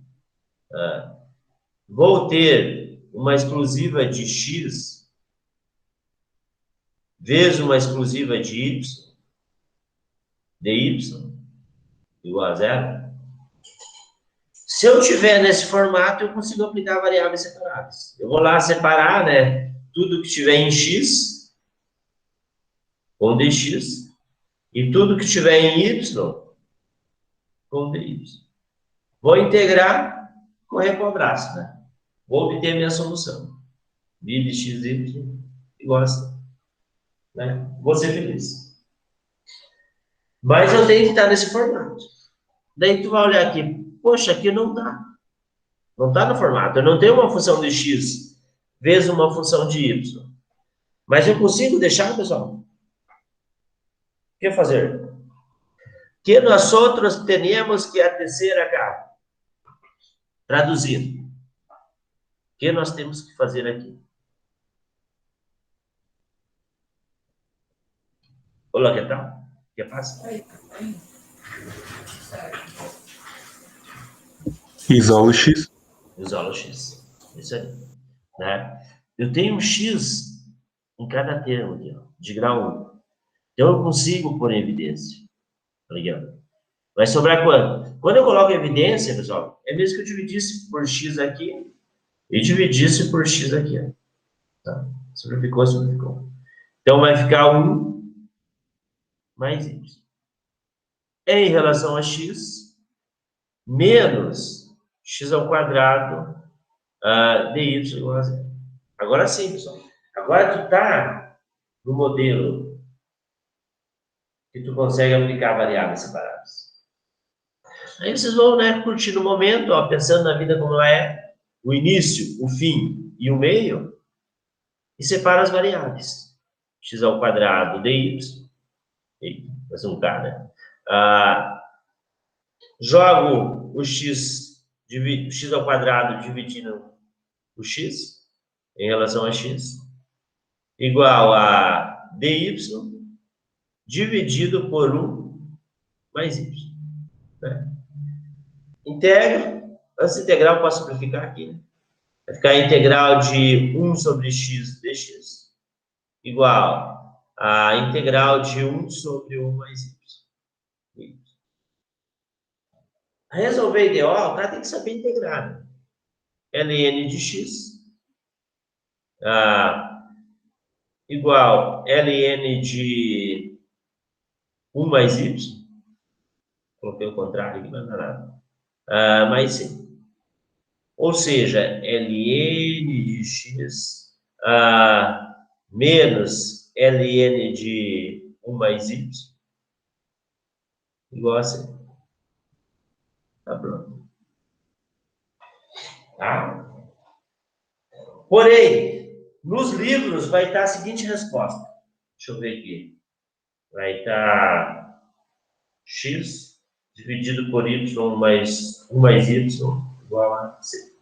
Vou ter uma exclusiva de x vezes uma exclusiva de y, dy, igual a 0. Se eu tiver nesse formato, eu consigo aplicar variáveis separadas. Eu vou lá separar, né, tudo que tiver em x com dx, e tudo que estiver em y, com dy. Vou integrar, correr para o abraço, né? Vou obter minha solução. Bi de x, y igual a assim. Né? Vou ser feliz. Mas eu tenho que estar nesse formato. Daí tu vai olhar aqui, poxa, aqui não dá. Não está no formato. Eu não tenho uma função de x vezes uma função de y. Mas eu consigo deixar, pessoal? O que fazer? Que nós outros temos que atecer acá. Traduzir. O que nós temos que fazer aqui? Olá, que tal? Que passa? Isola o x. Isola o x. Isso aí. Né? Eu tenho um x em cada termo aqui, ó, de grau 1. Então, eu consigo pôr em evidência. Tá ligado? Vai sobrar quanto? Quando eu coloco evidência, pessoal, é mesmo que eu dividisse por x aqui e dividisse por x aqui. Ó. Tá? Simplificou. Então, vai ficar 1 mais y. Em relação a x, menos x ao quadrado dy igual a 0. Agora sim, pessoal. Agora tu tá no modelo que tu consegue aplicar variáveis separadas. Aí vocês vão, né, curtir no momento, ó, pensando na vida como ela é, o início, o fim e o meio, e separa as variáveis. X ao quadrado dy, vai ser um K, né? Jogo o x ao quadrado dividindo o x, em relação a x, igual a dy dividido por 1 mais y. Né? Integro, essa integral eu posso simplificar aqui, né? Vai ficar a integral de 1 sobre x dx igual a integral de 1 sobre 1 mais y. Resolver IDO, o cara tem que saber integrar. Né? ln de x igual ln de 1 mais y. Coloquei o contrário aqui, não dá nada. Mais sim. Ou seja, ln de x menos ln de 1 mais y igual a c. Tá pronto. Tá? Porém, nos livros vai estar a seguinte resposta. Deixa eu ver aqui. Vai estar x dividido por y mais 1 mais y igual a c.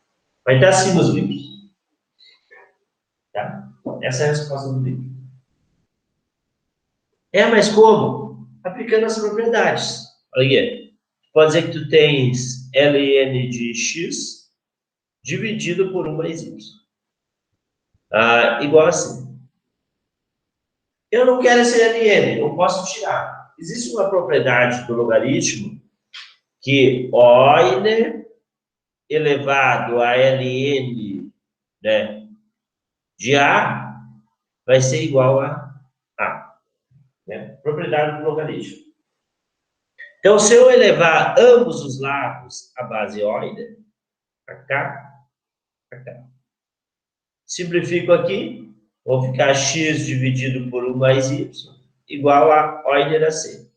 Vai estar assim nos livros. Tá? Essa é a resposta do livro. Mas como? Aplicando as propriedades. Olha aqui. Pode dizer que tu tens ln de x dividido por 1 mais y. Igual assim. Eu não quero esse ln, eu posso tirar. Existe uma propriedade do logaritmo que Euler elevado a ln, né, de a vai ser igual a a. Né? Propriedade do logaritmo. Então, se eu elevar ambos os lados à base Euler, cá, simplifico aqui, vou ficar x dividido por 1 mais y igual a Euler a c.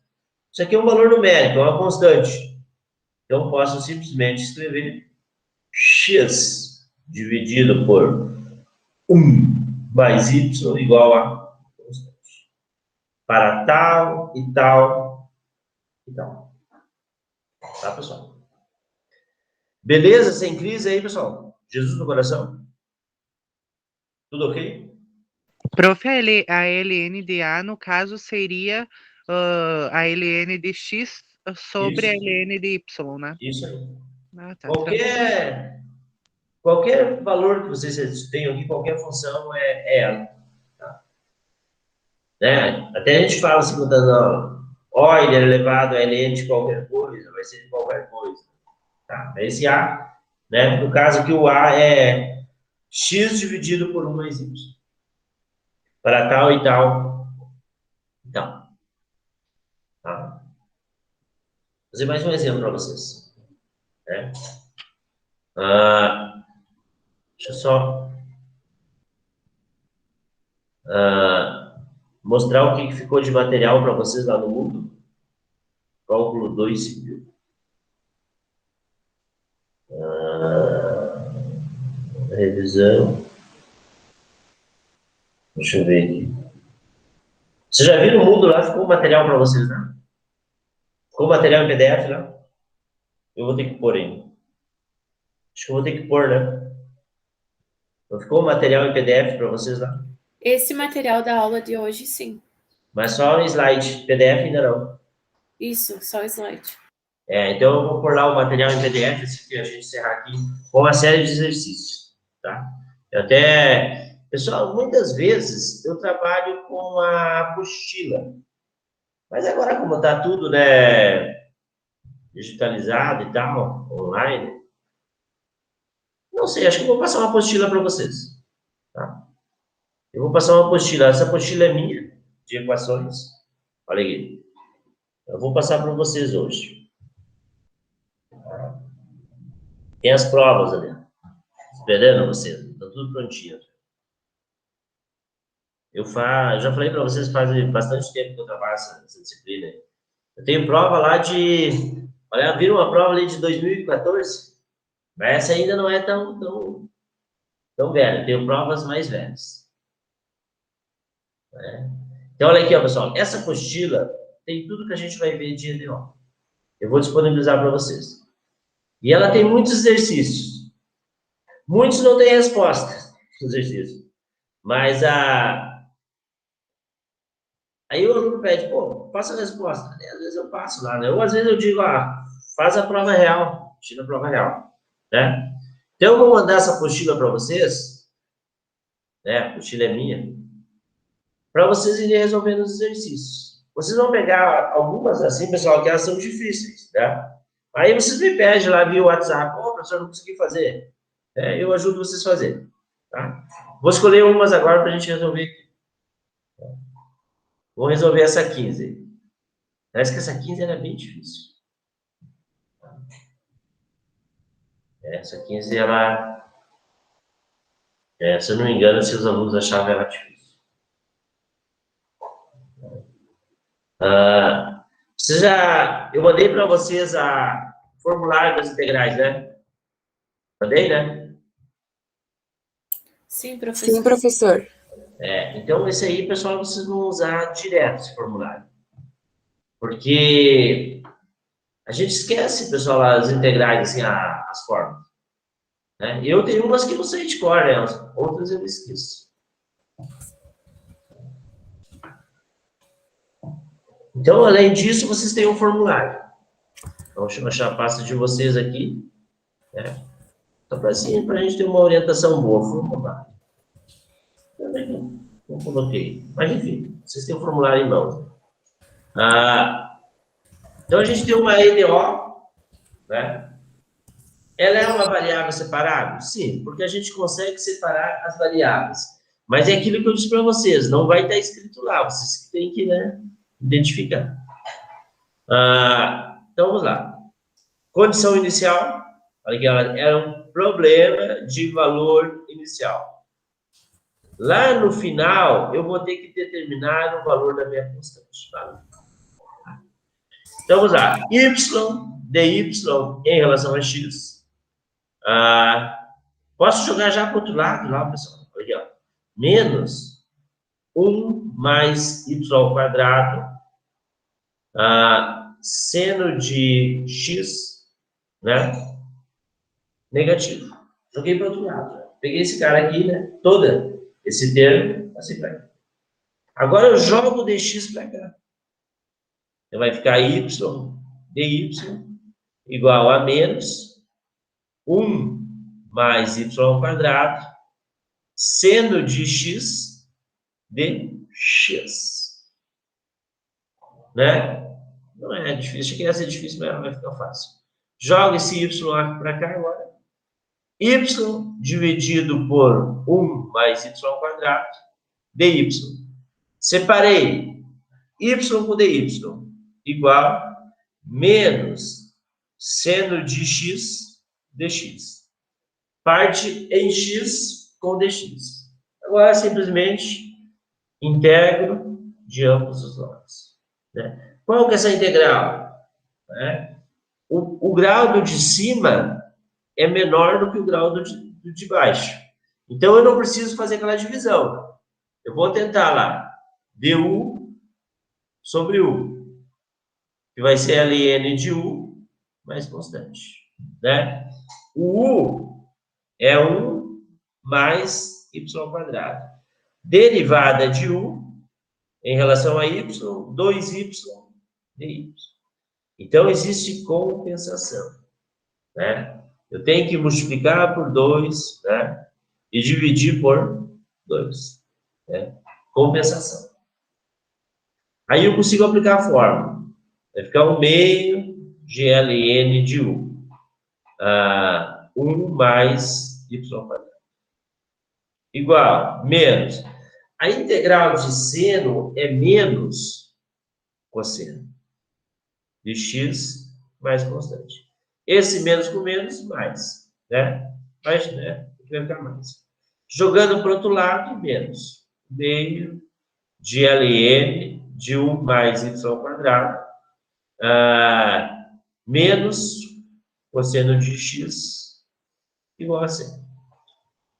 Isso aqui é um valor numérico, é uma constante. Então, posso simplesmente escrever x dividido por 1 mais y igual a constante. Para tal e tal e tal. Tá, pessoal? Beleza? Sem crise aí, pessoal? Jesus no coração? Tudo ok? Prof, a ln de A, no caso, seria a ln de X sobre Isso. a ln de Y, né? Isso aí. Tá, Qualquer valor que vocês tenham aqui, qualquer função é ela. Tá? Né? Até a gente fala assim, Euler elevado a ln de qualquer coisa, vai ser de qualquer coisa. Tá? Esse A, né? No caso aqui, o A é x dividido por 1 mais y. Para tal e tal. Então, tá? Vou fazer mais um exemplo para vocês. Né? Deixa eu só mostrar o que ficou de material para vocês lá no mundo. Cálculo 2 civil. Revisão. Deixa eu ver aqui. Vocês já viram o mundo lá? Ficou material para vocês, né? Ficou material em PDF lá? Eu vou ter que pôr aí. Acho que eu vou ter que pôr, né? Não ficou material em PDF para vocês lá? Esse material da aula de hoje, sim. Mas só um slide. PDF ainda não. Isso, só o slide. Então eu vou pôr lá o material em PDF, se a gente encerrar aqui, com uma série de exercícios, tá? Pessoal, muitas vezes eu trabalho com a apostila. Mas agora, como está tudo, né, digitalizado e tal, online, não sei, acho que eu vou passar uma apostila para vocês, tá? Eu vou passar uma apostila. Essa apostila é minha, de equações. Olha aqui. Eu vou passar para vocês hoje. Tem as provas ali. Esperando vocês. Está tudo prontinho. Eu já falei para vocês, faz bastante tempo que eu trabalho essa disciplina. Eu tenho prova lá de... Olha, viram uma prova ali de 2014? Mas essa ainda não é tão velha. Eu tenho provas mais velhas. Então, olha aqui, ó, pessoal. Essa apostila tem tudo que a gente vai ver de EDO. Eu vou disponibilizar para vocês. E ela tem muitos exercícios. Muitos não têm resposta nos exercícios. Mas aí o aluno pede, pô, faça a resposta. Às vezes eu passo lá, né? Ou às vezes eu digo, faz a prova real. Tira a prova real. Né? Então eu vou mandar essa apostila para vocês. Né? A apostila é minha. Para vocês irem resolvendo os exercícios. Vocês vão pegar algumas assim, pessoal, que elas são difíceis, né? Aí vocês me pedem lá via WhatsApp, professor, não consegui fazer. Eu ajudo vocês a fazer, tá? Vou escolher umas agora para a gente resolver aqui. Vou resolver essa 15. Parece que essa 15 era bem difícil. Essa 15, ela... se eu não me engano, se os alunos achavam ela difícil. Eu mandei para vocês a formulário das integrais, né? Mandei, né? Sim, professor. Sim, professor. Então, esse aí, pessoal, vocês vão usar direto esse formulário. Porque a gente esquece, pessoal, as integrais, assim, as fórmulas. Né? Eu tenho umas que não sei de cor, né? Outras eu esqueço. Então, além disso, vocês têm um formulário. Então, deixa eu achar a pasta de vocês aqui. Né? Só para assim, a gente ter uma orientação boa. Formulário. Não coloquei. Mas, enfim, vocês têm o formulário em mãos. Então, a gente tem uma EDO, né? Ela é uma variável separável? Sim, porque a gente consegue separar as variáveis. Mas é aquilo que eu disse para vocês, não vai estar escrito lá, vocês têm que, né, identificar. Então, vamos lá. Condição inicial, olha aqui, era um problema de valor inicial. Lá no final, eu vou ter que determinar o valor da minha constante. Tá? Então, vamos lá. Y, dy em relação a x. Posso jogar já para o outro lado, lá, pessoal. Aqui, ó. Menos 1 mais y², seno de x, né? Negativo. Joguei para o outro lado. Peguei esse cara aqui, né? Esse termo, assim para cá. Agora eu jogo dx para cá. Então vai ficar y dy igual a menos 1 mais y², seno de x dx. Né? Não é difícil. Achei que ia ser difícil, mas vai ficar fácil. Joga esse y para cá agora. Y dividido por 1 mais y², dy. Separei y com dy igual menos seno de x dx. Parte em x com dx. Agora, simplesmente, integro de ambos os lados. Né? Qual que é essa integral? Né? O grau do de cima é menor do que o grau do de baixo. Então, eu não preciso fazer aquela divisão. Eu vou tentar lá, du sobre u, que vai ser ln de u mais constante. Né? O u é 1 mais y². Derivada de u em relação a y, 2y dy. Então, existe compensação. Né? Eu tenho que multiplicar por 2, né? E dividir por 2. Né? Compensação. Aí eu consigo aplicar a fórmula. Vai ficar 1 meio de ln de u. 1 mais y². Igual, menos. A integral de seno é menos cosseno de x mais constante. Esse menos com menos, mais. Né? Mais, né? Vai ficar mais. Jogando para o outro lado, menos. Meio de ln de 1 mais y². Menos cosseno de x igual a 100.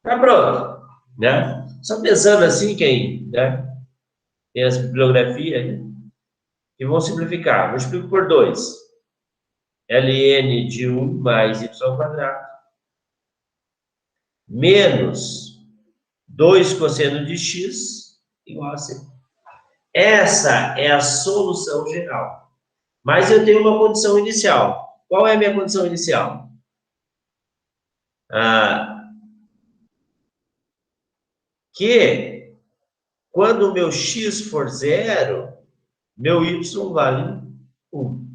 Tá pronto. Né? Só pensando assim, quem, né? Tem as bibliografias, né? E vão simplificar. Multiplico por 2. ln de 1 mais y² menos 2 cosseno de x igual a 100. Essa é a solução geral. Mas eu tenho uma condição inicial. Qual é a minha condição inicial? Que quando o meu x for 0, meu y vale 1.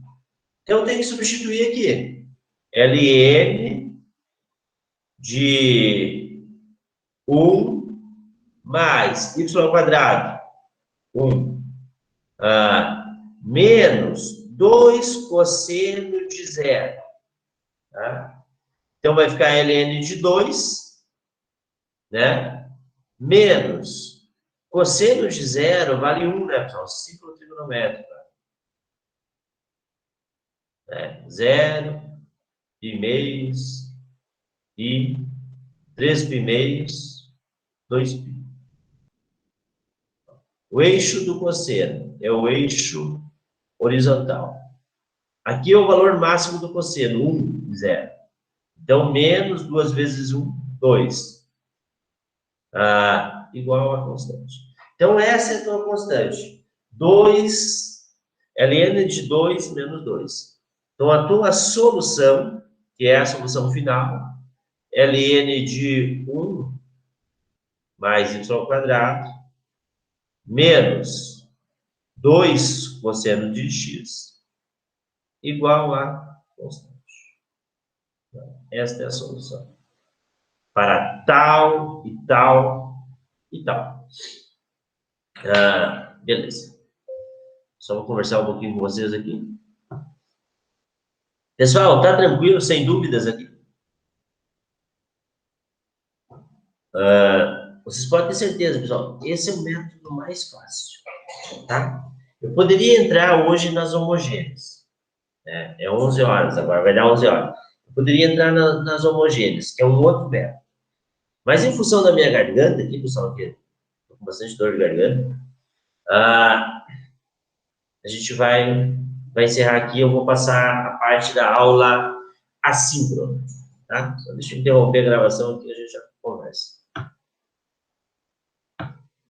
Então, eu tenho que substituir aqui. ln de 1 mais y², 1, menos 2 cosseno de 0. Tá? Então, vai ficar ln de 2, né? Menos cosseno de 0 vale 1, né, pessoal? Ciclo trigonométrico. 0, pi meios, e 3 pi meios, 2 pi. O eixo do cosseno é o eixo horizontal. Aqui é o valor máximo do cosseno, 1, 0. Então, menos 2 vezes 1, 2. Igual a constante. Então, essa é a tua constante. 2, ln de 2 menos 2. Então, a tua solução, que é a solução final, ln de 1 mais y² menos 2 cosseno de x igual a constante. Esta é a solução. Para tal e tal e tal. Beleza. Só vou conversar um pouquinho com vocês aqui. Pessoal, tá tranquilo, sem dúvidas aqui? Vocês podem ter certeza, pessoal, esse é o método mais fácil, tá? Eu poderia entrar hoje nas homogêneas, né? É 11 horas agora, vai dar 11 horas. Eu poderia entrar nas homogêneas, que é um outro método. Mas em função da minha garganta aqui, pessoal, que tô com bastante dor de garganta, a gente vai encerrar aqui. Eu vou passar a parte da aula assíncrona, tá? Só deixa eu interromper a gravação aqui, a gente já